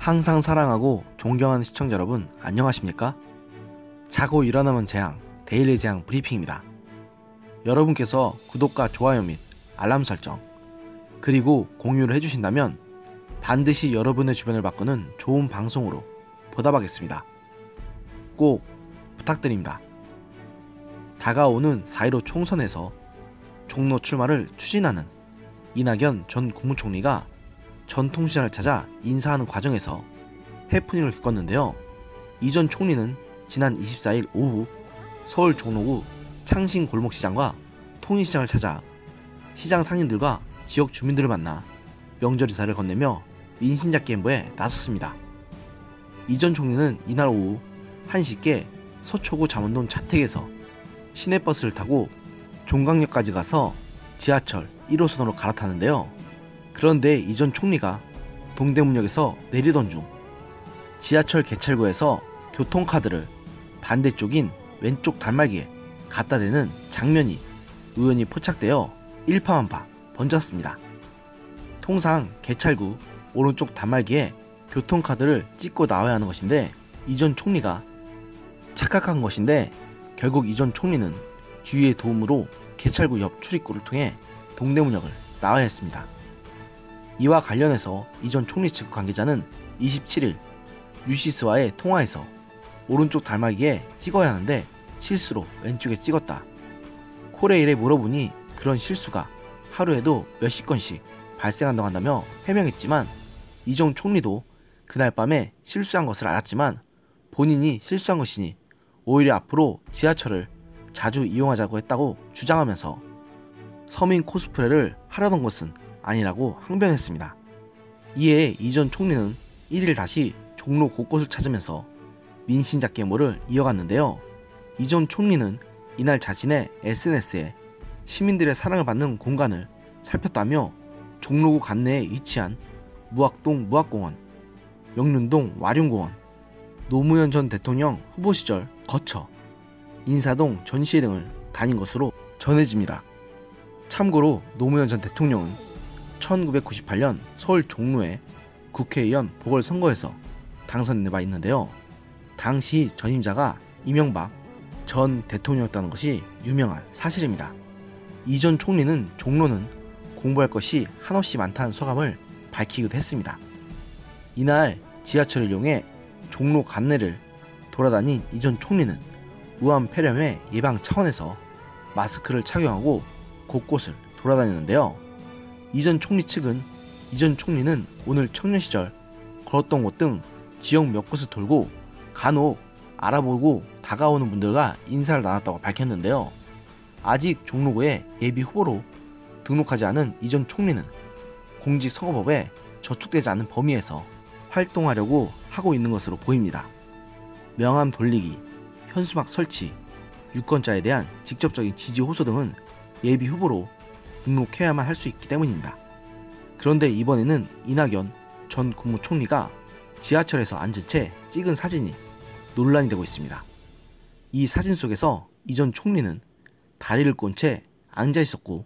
항상 사랑하고 존경하는 시청자 여러분, 안녕하십니까? 자고 일어나면 재앙, 데일리 재앙 브리핑입니다. 여러분께서 구독과 좋아요 및 알람 설정, 그리고 공유를 해주신다면 반드시 여러분의 주변을 바꾸는 좋은 방송으로 보답하겠습니다. 꼭 부탁드립니다. 다가오는 4.15 총선에서 종로 출마를 추진하는 이낙연 전 국무총리가 전통시장을 찾아 인사하는 과정에서 해프닝을 겪었는데요. 이 전 총리는 지난 24일 오후 서울 종로구 창신 골목시장과 통인시장을 찾아 시장 상인들과 지역 주민들을 만나 명절 인사를 건네며 민심잡기 행보에 나섰습니다. 이 전 총리는 이날 오후 1시께 서초구 잠원동 자택에서 시내버스를 타고 종강역까지 가서 지하철 1호선으로 갈아타는데요. 그런데 이 전 총리가 동대문역에서 내리던 중 지하철 개찰구에서 교통카드를 반대쪽인 왼쪽 단말기에 갖다 대는 장면이 우연히 포착되어 일파만파 번졌습니다. 통상 개찰구 오른쪽 단말기에 교통카드를 찍고 나와야 하는 것인데 이 전 총리가 착각한 것인데 결국 이 전 총리는 주위의 도움으로 개찰구 옆 출입구를 통해 동대문역을 나와야 했습니다. 이와 관련해서 이 전 총리 측 관계자는 27일 뉴시스와의 통화에서 오른쪽 단말기에 찍어야 하는데 실수로 왼쪽에 찍었다. 코레일에 물어보니 그런 실수가 하루에도 몇십 건씩 발생한다고 한다며 해명했지만 이 전 총리도 그날 밤에 실수한 것을 알았지만 본인이 실수한 것이니 오히려 앞으로 지하철을 자주 이용하자고 했다고 주장하면서 서민 코스프레를 하려던 것은 아니라고 항변했습니다. 이에 이 전 총리는 1일 다시 종로 곳곳을 찾으면서 민심잡기 행보를 이어갔는데요. 이 전 총리는 이날 자신의 SNS에 시민들의 사랑을 받는 공간을 살폈다며 종로구 관내에 위치한 무학동 무학공원, 명륜동 와룡공원, 노무현 전 대통령 후보 시절 거처, 인사동 전시회 등을 다닌 것으로 전해집니다. 참고로 노무현 전 대통령은 1998년 서울 종로에 국회의원 보궐선거에서 당선된 바 있는데요. 당시 전임자가 이명박 전 대통령이었다는 것이 유명한 사실입니다. 이 전 총리는 종로는 공부할 것이 한없이 많다는 소감을 밝히기도 했습니다. 이날 지하철을 이용해 종로 관내를 돌아다닌 이 전 총리는 우한 폐렴의 예방 차원에서 마스크를 착용하고 곳곳을 돌아다녔는데요. 이 전 총리 측은 이 전 총리는 오늘 청년 시절 걸었던 곳 등 지역 몇 곳을 돌고 간혹 알아보고 다가오는 분들과 인사를 나눴다고 밝혔는데요. 아직 종로구에 예비 후보로 등록하지 않은 이 전 총리는 공직선거법에 저촉되지 않은 범위에서 활동하려고 하고 있는 것으로 보입니다. 명함 돌리기, 현수막 설치, 유권자에 대한 직접적인 지지 호소 등은 예비 후보로 등록해야만 할 수 있기 때문입니다. 그런데 이번에는 이낙연 전 국무총리가 지하철에서 앉은 채 찍은 사진이 논란이 되고 있습니다. 이 사진 속에서 이 전 총리는 다리를 꼰 채 앉아 있었고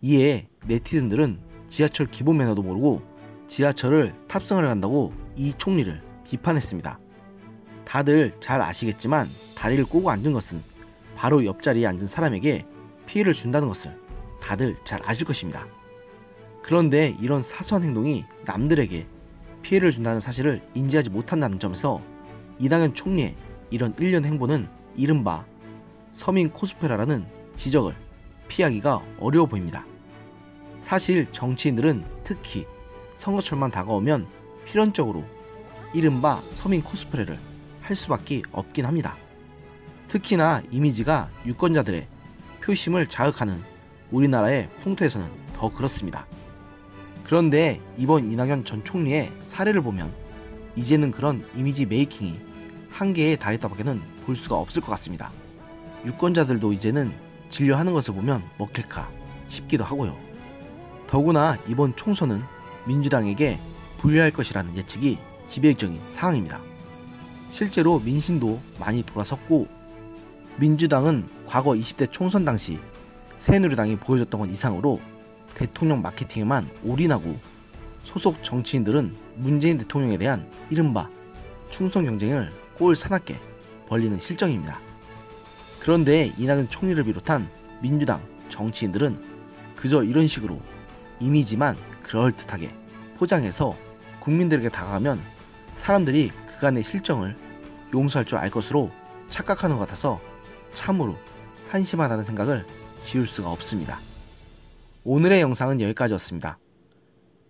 이에 네티즌들은 지하철 기본 매너도 모르고 지하철을 탑승하려 한다고 이 총리를 비판했습니다. 다들 잘 아시겠지만 다리를 꼬고 앉은 것은 바로 옆자리에 앉은 사람에게 피해를 준다는 것을 다들 잘 아실 것입니다. 그런데 이런 사소한 행동이 남들에게 피해를 준다는 사실을 인지하지 못한다는 점에서 이낙연 총리의 이런 일련 행보는 이른바 서민 코스프레라는 지적을 피하기가 어려워 보입니다. 사실 정치인들은 특히 선거철만 다가오면 필연적으로 이른바 서민 코스프레를 할 수밖에 없긴 합니다. 특히나 이미지가 유권자들의 표심을 자극하는 우리나라의 풍토에서는 더 그렇습니다. 그런데 이번 이낙연 전 총리의 사례를 보면 이제는 그런 이미지 메이킹이 한계에 달했다밖에는 볼 수가 없을 것 같습니다. 유권자들도 이제는 진료하는 것을 보면 먹힐까 싶기도 하고요. 더구나 이번 총선은 민주당에게 불리할 것이라는 예측이 지배적인 상황입니다. 실제로 민심도 많이 돌아섰고 민주당은 과거 20대 총선 당시 새누리당이 보여줬던 것 이상으로 대통령 마케팅에만 올인하고 소속 정치인들은 문재인 대통령에 대한 이른바 충성 경쟁을 꼴 사납게 벌리는 실정입니다. 그런데 이낙연 총리를 비롯한 민주당 정치인들은 그저 이런 식으로 이미지만 그럴듯하게 포장해서 국민들에게 다가가면 사람들이 그간의 실정을 용서할 줄 알 것으로 착각하는 것 같아서 참으로 한심하다는 생각을 지울 수가 없습니다. 오늘의 영상은 여기까지였습니다.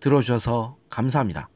들어주셔서 감사합니다.